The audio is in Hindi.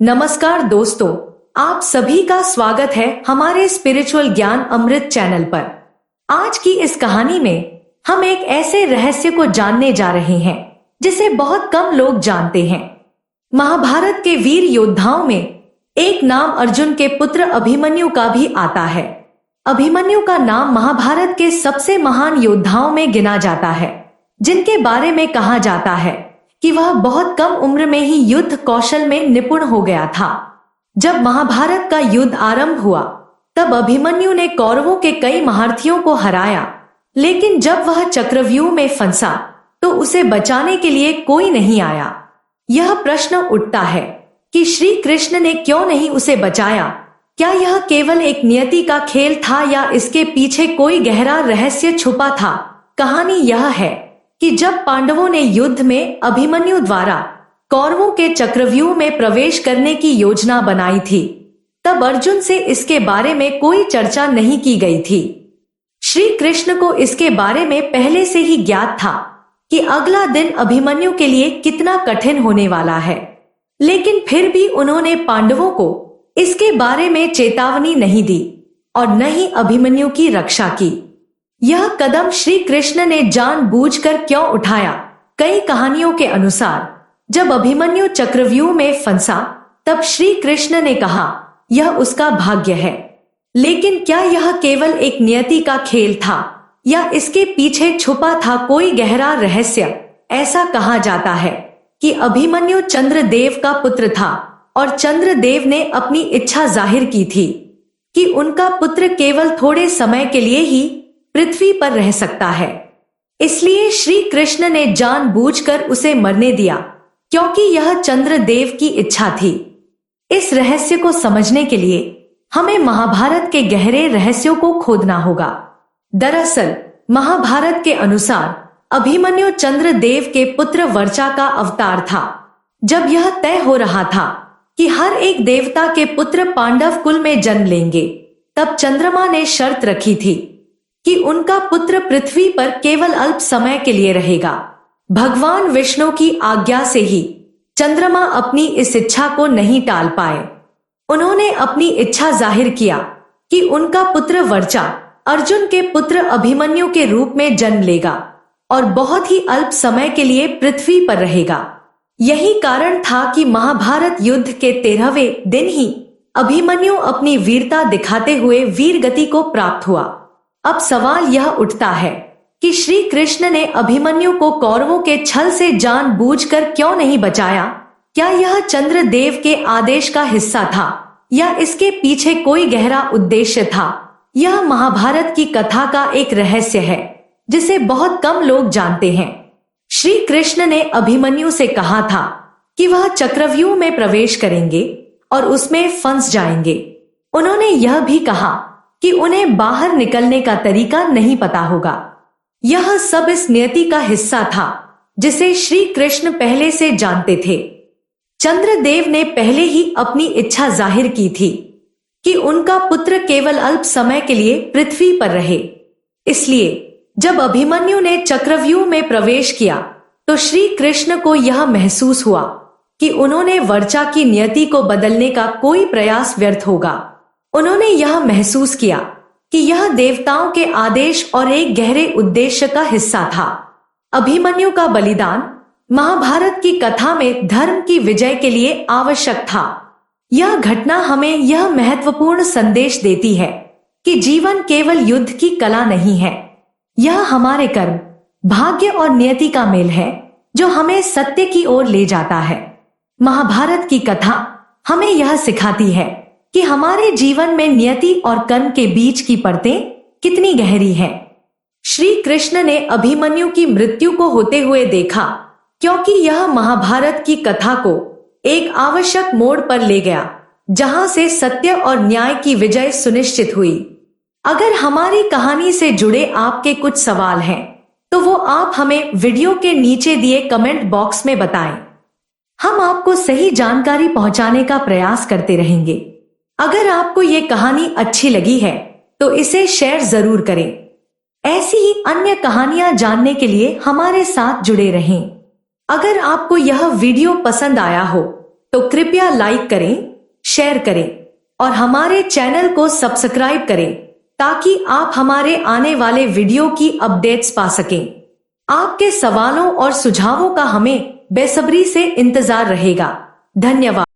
नमस्कार दोस्तों, आप सभी का स्वागत है हमारे स्पिरिचुअल ज्ञान अमृत चैनल पर। आज की इस कहानी में हम एक ऐसे रहस्य को जानने जा रहे हैं जिसे बहुत कम लोग जानते हैं। महाभारत के वीर योद्धाओं में एक नाम अर्जुन के पुत्र अभिमन्यु का भी आता है। अभिमन्यु का नाम महाभारत के सबसे महान योद्धाओं में गिना जाता है, जिनके बारे में कहा जाता है कि वह बहुत कम उम्र में ही युद्ध कौशल में निपुण हो गया था। जब महाभारत का युद्ध आरंभ हुआ तब अभिमन्यु ने कौरवों के कई महारथियों को हराया, लेकिन जब वह चक्रव्यूह में फंसा तो उसे बचाने के लिए कोई नहीं आया। यह प्रश्न उठता है कि श्री कृष्ण ने क्यों नहीं उसे बचाया। क्या यह केवल एक नियति का खेल था या इसके पीछे कोई गहरा रहस्य छुपा था? कहानी यह है कि जब पांडवों ने युद्ध में अभिमन्यु द्वारा कौरवों के चक्रव्यूह में प्रवेश करने की योजना बनाई थी, तब अर्जुन से इसके बारे में कोई चर्चा नहीं की गई थी। श्री कृष्ण को इसके बारे में पहले से ही ज्ञात था कि अगला दिन अभिमन्यु के लिए कितना कठिन होने वाला है, लेकिन फिर भी उन्होंने पांडवों को इसके बारे में चेतावनी नहीं दी और न ही अभिमन्यु की रक्षा की। यह कदम श्री कृष्ण ने जानबूझकर क्यों उठाया? कई कहानियों के अनुसार जब अभिमन्यु चक्रव्यूह में फंसा तब श्री कृष्ण ने कहा यह उसका भाग्य है, लेकिन क्या यह केवल एक नियति का खेल था या इसके पीछे छुपा था कोई गहरा रहस्य? ऐसा कहा जाता है कि अभिमन्यु चंद्रदेव का पुत्र था और चंद्रदेव ने अपनी इच्छा जाहिर की थी कि उनका पुत्र केवल थोड़े समय के लिए ही पृथ्वी पर रह सकता है। इसलिए श्री कृष्ण ने जानबूझकर उसे मरने दिया, क्योंकि यह चंद्रदेव की इच्छा थी। इस रहस्य को समझने के लिए हमें महाभारत के गहरे रहस्यों को खोदना होगा। दरअसल महाभारत के अनुसार अभिमन्यु चंद्रदेव के पुत्र वर्चा का अवतार था। जब यह तय हो रहा था कि हर एक देवता के पुत्र पांडव कुल में जन्म लेंगे, तब चंद्रमा ने शर्त रखी थी कि उनका पुत्र पृथ्वी पर केवल अल्प समय के लिए रहेगा। भगवान विष्णु की आज्ञा से ही चंद्रमा अपनी इस इच्छा को नहीं टाल पाए। उन्होंने अपनी इच्छा जाहिर किया कि उनका पुत्र वर्चा अर्जुन के पुत्र अभिमन्यु के रूप में जन्म लेगा और बहुत ही अल्प समय के लिए पृथ्वी पर रहेगा। यही कारण था कि महाभारत युद्ध के 13वें दिन ही अभिमन्यु अपनी वीरता दिखाते हुए वीर गति को प्राप्त हुआ। अब सवाल यह उठता है कि श्री कृष्ण ने अभिमन्यु को कौरवों के छल से जानबूझकर क्यों नहीं बचाया? क्या यह चंद्रदेव के आदेश का हिस्सा था या इसके पीछे कोई गहरा उद्देश्य था? यह महाभारत की कथा का एक रहस्य है जिसे बहुत कम लोग जानते हैं। श्री कृष्ण ने अभिमन्यु से कहा था कि वह चक्रव्यूह में प्रवेश करेंगे और उसमें फंस जाएंगे। उन्होंने यह भी कहा कि उन्हें बाहर निकलने का तरीका नहीं पता होगा। यह सब इस नियति का हिस्सा था जिसे श्री कृष्ण पहले से जानते थे। चंद्रदेव ने पहले ही अपनी इच्छा जाहिर की थी कि उनका पुत्र केवल अल्प समय के लिए पृथ्वी पर रहे। इसलिए जब अभिमन्यु ने चक्रव्यूह में प्रवेश किया तो श्री कृष्ण को यह महसूस हुआ कि उन्होंने वर्चा की नियति को बदलने का कोई प्रयास व्यर्थ होगा। उन्होंने यह महसूस किया कि यह देवताओं के आदेश और एक गहरे उद्देश्य का हिस्सा था। अभिमन्यु का बलिदान महाभारत की कथा में धर्म की विजय के लिए आवश्यक था। यह घटना हमें यह महत्वपूर्ण संदेश देती है कि जीवन केवल युद्ध की कला नहीं है, यह हमारे कर्म, भाग्य और नियति का मेल है जो हमें सत्य की ओर ले जाता है। महाभारत की कथा हमें यह सिखाती है कि हमारे जीवन में नियति और कर्म के बीच की परतें कितनी गहरी हैं। श्री कृष्ण ने अभिमन्यु की मृत्यु को होते हुए देखा, क्योंकि यह महाभारत की कथा को एक आवश्यक मोड़ पर ले गया जहां से सत्य और न्याय की विजय सुनिश्चित हुई। अगर हमारी कहानी से जुड़े आपके कुछ सवाल हैं तो वो आप हमें वीडियो के नीचे दिए कमेंट बॉक्स में बताएं। हम आपको सही जानकारी पहुंचाने का प्रयास करते रहेंगे। अगर आपको ये कहानी अच्छी लगी है तो इसे शेयर जरूर करें। ऐसी ही अन्य कहानियां जानने के लिए हमारे साथ जुड़े रहें। अगर आपको यह वीडियो पसंद आया हो तो कृपया लाइक करें, शेयर करें और हमारे चैनल को सब्सक्राइब करें ताकि आप हमारे आने वाले वीडियो की अपडेट्स पा सकें। आपके सवालों और सुझावों का हमें बेसब्री से इंतजार रहेगा। धन्यवाद।